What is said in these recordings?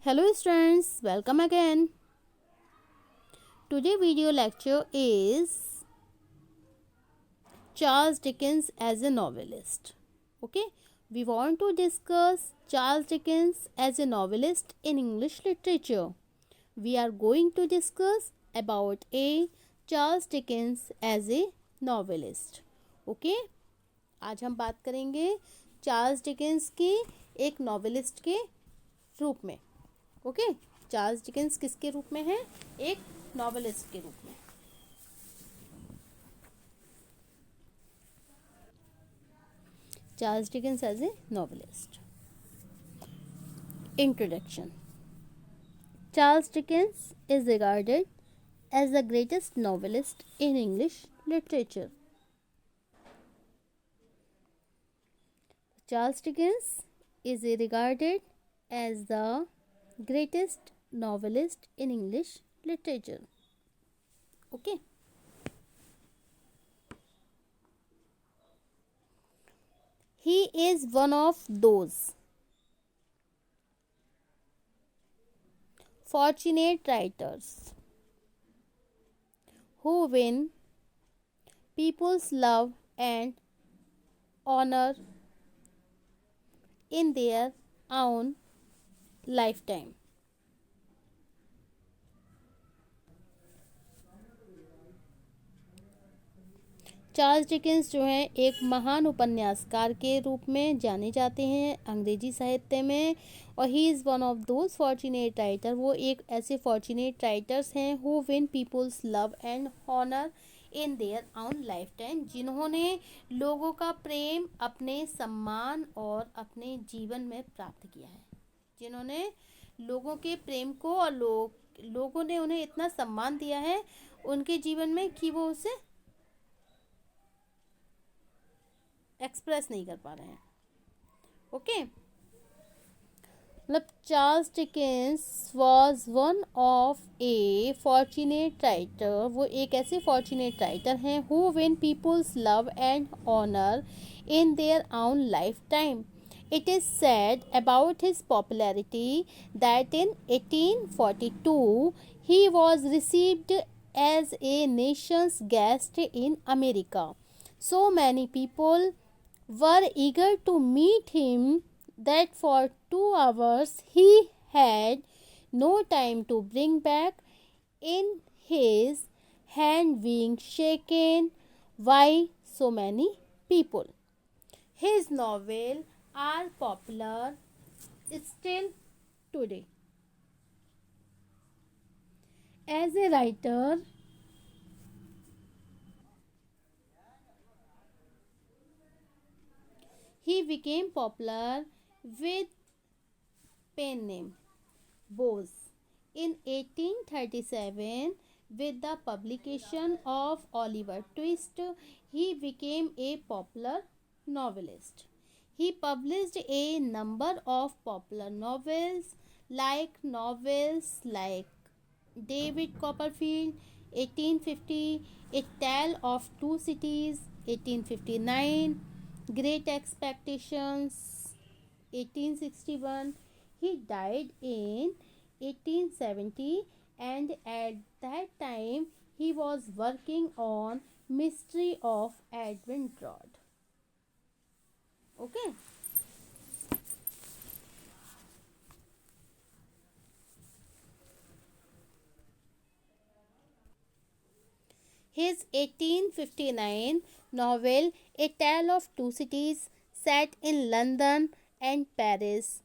Hello students, welcome again. Today video lecture is Charles Dickens as a novelist. Okay, we want to discuss Charles Dickens as a novelist in English literature. We are going to discuss about a Charles Dickens as a novelist. Okay, आज हम बात करेंगे Charles Dickens की एक novelist के रूप में. Okay, Charles Dickens किसके रूप में है? एक नॉवेलिस्ट के रूप में. Charles Dickens as a novelist. Introduction. Charles Dickens is regarded as the greatest novelist in English literature. Charles Dickens is regarded as the greatest novelist in English literature. Okay. He is one of those fortunate writers who win people's love and honor in their own lifetime. Charles Dickens जो हैं एक महान उपन्यासकार के रूप में जाने जाते हैं अंग्रेजी साहित्य में, और he is one of those fortunate writer. वो एक ऐसे फॉर्चुनेट राइटर्स हैं who win peoples love and honour in their own life time, जिन्होंने लोगों का प्रेम अपने सम्मान और अपने जीवन में प्राप्त किया है. जिन्होंने लोगों के प्रेम को और लोगों ने उन्हें इतना सम्मान दिया है उनके जीवन में कि वो उसे एक्सप्रेस नहीं कर पा रहे हैं. ओके, मतलब Charles Dickens was one of a fortunate writer. वो एक ऐसे फॉर्चुनेट राइटर हैं who win peoples love and honour in their own life time. It is said about his popularity that in 1842 he was received as a nation's guest in America. So many people were eager to meet him that for 2 hours he had no time to bring back in his hand being shaken by so many people. His novels are popular still today. As a writer, he became popular with pen name Bose in 1837. With the publication of Oliver Twist, he became a popular novelist. He published a number of popular novels like David Copperfield 1850, A Tale of Two Cities 1859, Great Expectations 1861. He died in 1870, and at that time he was working on Mystery of Edwin Drood. Okay. His 1859 novel A Tale of Two Cities, set in London and Paris,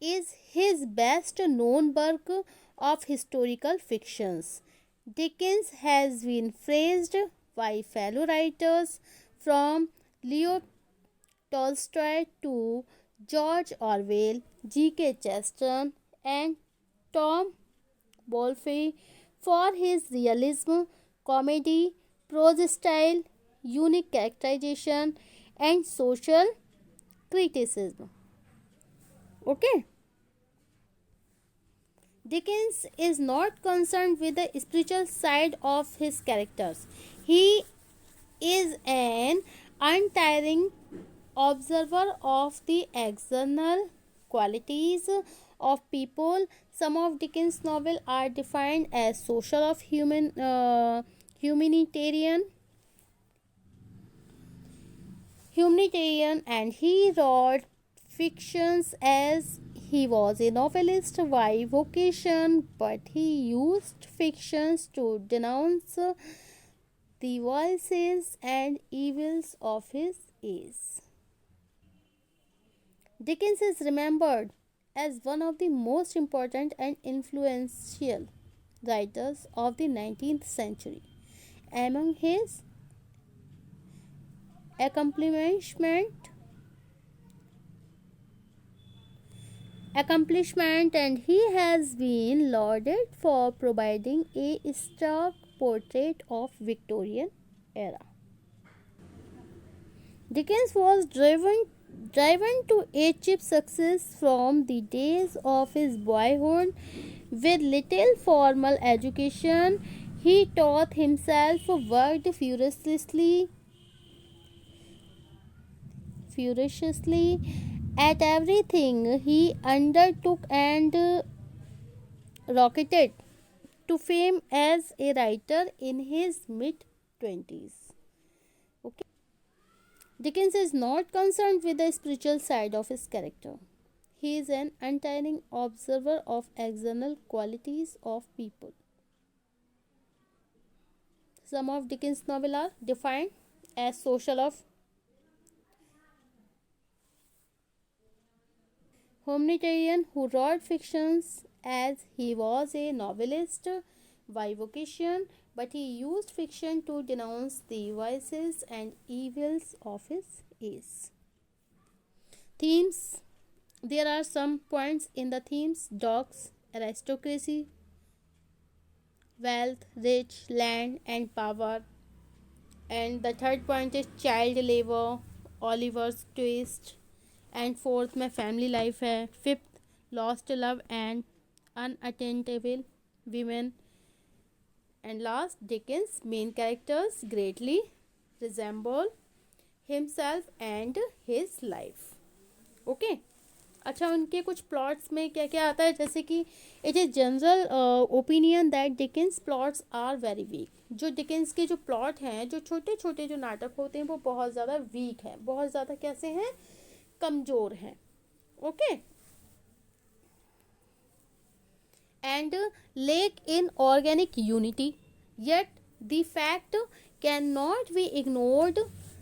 is his best known work of historical fictions. Dickens has been praised by fellow writers from Leo Tolstoy to George Orwell, G.K. Chesterton, and Tom Wolfe for his realism, comedy, prose style, unique characterization, and social criticism. Okay. Dickens is not concerned with the spiritual side of his characters. He is an untiring observer of the external qualities of people. Some of Dickens' novels are defined as social of humanitarian, and he wrote fictions as he was a novelist by vocation, but he used fictions to denounce the vices and evils of his age. Dickens is remembered as one of the most important and influential writers of the 19th century. Among his accomplishment, and he has been lauded for providing a stark portrait of Victorian era. Dickens was driven to achieve success from the days of his boyhood. With little formal education, he taught himself, worked furiously at everything he undertook, and rocketed to fame as a writer in his mid 20s. Okay. Dickens is not concerned with the spiritual side of his character. He is an untiring observer of external qualities of people. Some of Dickens' novels are defined as social of humanitarian, who wrote fictions as he was a novelist by vocation, but he used fiction to denounce the vices and evils of his age. Themes. There are some points in the themes: dogs, aristocracy, wealth, rich, land, and power. And the third point is child labor, Oliver's twist. And fourth में family life है. Fifth lost love and unattainable women. And last Dickens main characters greatly resemble himself and his life. Okay. अच्छा, उनके कुछ plots में क्या क्या आता है, जैसे कि it is general opinion that Dickens plots are very weak. जो डिकेंस के जो प्लॉट हैं, जो छोटे छोटे जो नाटक होते हैं, वो बहुत ज़्यादा वीक हैं, बहुत ज़्यादा कैसे हैं, कमजोर हैं. Okay. And lake in organic unity, yet the fact can not be ignored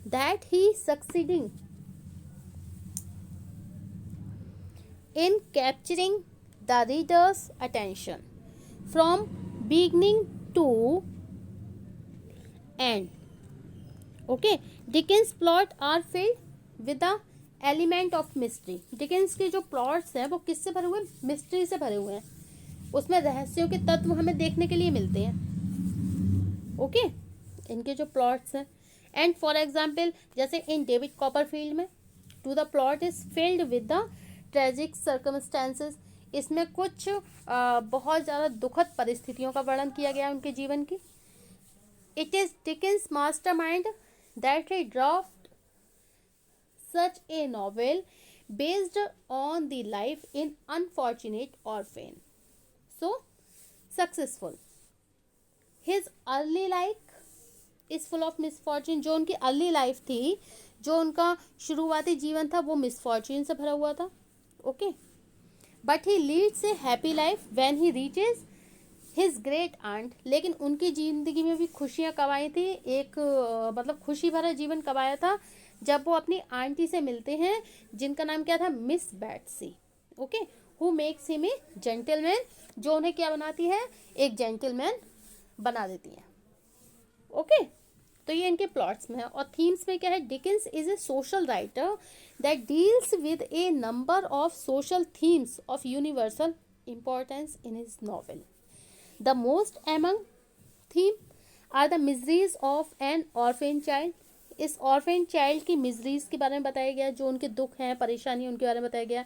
that he succeeding in capturing the reader's attention from beginning to end. Okay. Dickens plot are filled with the element of mystery. Dickens के जो plots हैं वो किससे भरे हुए हैं, mystery से भरे हुए हैं. उसमें रहस्यों के तत्व हमें देखने के लिए मिलते हैं. ओके. इनके जो plots हैं, and for example जैसे in David Copperfield में to the plot is filled with the tragic circumstances. इसमें कुछ बहुत ज़्यादा दुखद परिस्थितियों का वर्णन किया गया है उनके जीवन की. It is Dickens mastermind that he draft such A novel based on the life in unfortunate orphan so successful. His early life is full of misfortune. जो उनकी अर्ली लाइफ थी, जो उनका शुरुआती जीवन था, वो मिसफॉर्चून से भरा हुआ था. Okay. But he leads a happy life when he reaches his great aunt. लेकिन उनकी जिंदगी में भी खुशियां कब आई थी, एक मतलब खुशी भरा जीवन कब आया था, जब वो अपनी आंटी से मिलते हैं, जिनका नाम क्या था, Miss Betsey. Okay. Who makes him a gentleman. जो उन्हें क्या बनाती है, एक जेंटलमैन बना देती है. ओके. तो ये इनके प्लॉट्स में है. और थीम्स में क्या है, Dickens is a social writer that deals with a number of social themes of universal importance in his novel. The most among theme are the miseries of an orphan child. इस orphan child की miseries के बारे में बताया गया, जो उनके दुख हैं, परेशानी, उनके बारे में बताया गया.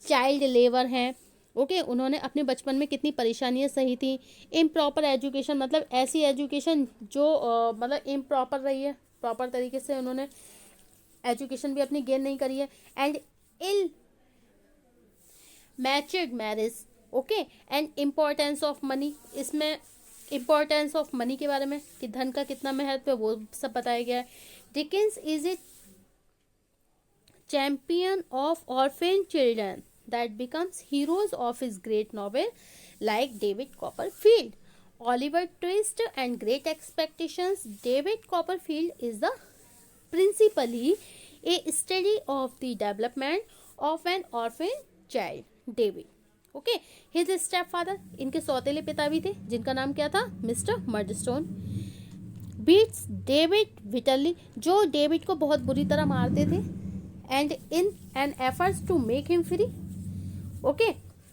चाइल्ड लेबर हैं. ओके. उन्होंने अपने बचपन में कितनी परेशानियां सही थी. इम्प्रॉपर एजुकेशन, मतलब ऐसी एजुकेशन जो मतलब इम्प्रॉपर रही है, प्रॉपर तरीके से उन्होंने एजुकेशन भी अपनी गेन नहीं करी है. And ill matured marriage, okay, and importance of money, इसमें इम्पोर्टेंस ऑफ मनी के बारे में कि धन का कितना महत्व है वो सब बताया गया है. Dickens is A champion of orphan children that becomes heroes of his great novel like David Copperfield, Oliver Twist and Great Expectations. David Copperfield is the principally a study of the development of an orphan child. David, okay, his step father, इनके सौतेले पिता भी थे जिनका नाम क्या था, mister Murdstone, beats David bitterly, जो डेविड को बहुत बुरी तरह मारते थे, and in an efforts to make him free, okay,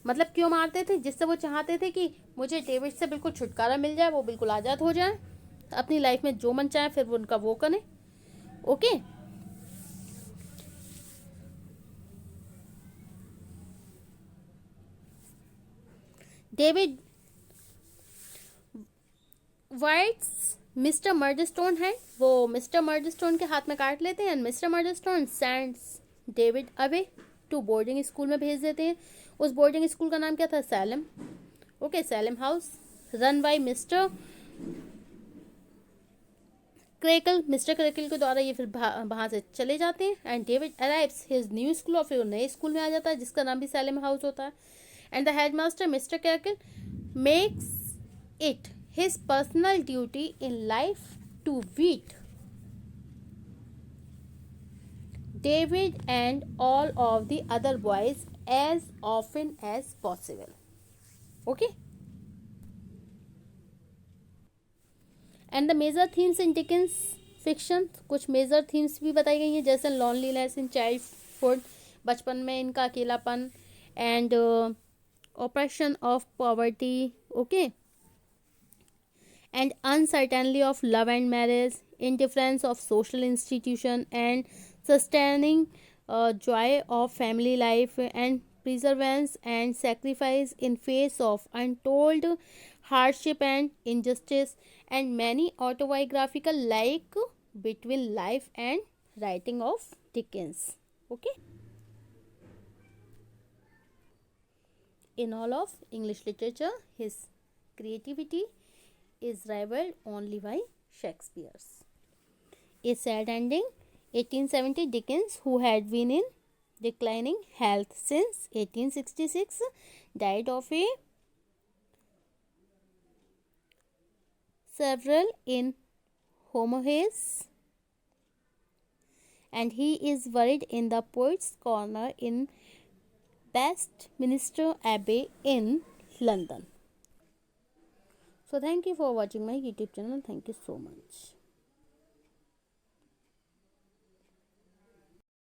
मतलब क्यों मारते थे, जिससे वो चाहते थे कि मुझे डेविड से बिल्कुल छुटकारा मिल जाए, वो बिल्कुल आज़ाद हो जाए, अपनी लाइफ में जो मन चाहे फिर वो उनका वो करें, ओके. डेविड वाइट्स मिस्टर मर्डस्टोन है, वो मिस्टर मर्डस्टोन के हाथ में काट लेते हैं, and Mr Murdstone sends David away to boarding school में भेज देते हैं. उस बोर्डिंग स्कूल का नाम क्या था, Salem, okay, Salem house, run by Mr Creakle. Mr Creakle के द्वारा ये फिर वहाँ से चले जाते हैं, and David arrives his new school, और फिर वो नए स्कूल में आ जाता है जिसका नाम भी सैलम हाउस होता है. And the headmaster Mr Creakle makes it his personal duty in life to beat David and all of the other boys as often as possible. Okay. And the major themes in Dickens fiction, कुछ major themes भी बताई गई हैं, जैसे loneliness in childhood, बचपन में इनका अकेलापन, and operation of poverty, okay, and uncertainty of love and marriage, indifference of social institution, and sustaining joy of family life, and perseverance and sacrifice in face of untold hardship and injustice, and many autobiographical like between life and writing of Dickens. Okay. In all of English literature, his creativity is rivaled only by Shakespeare's. A sad ending. 1870, Dickens, who had been in declining health since 1866, died of a cerebral in hemorrhage, and he is buried in the Poets' Corner in Westminster Abbey in London. So thank you for watching my YouTube channel. Thank you so much.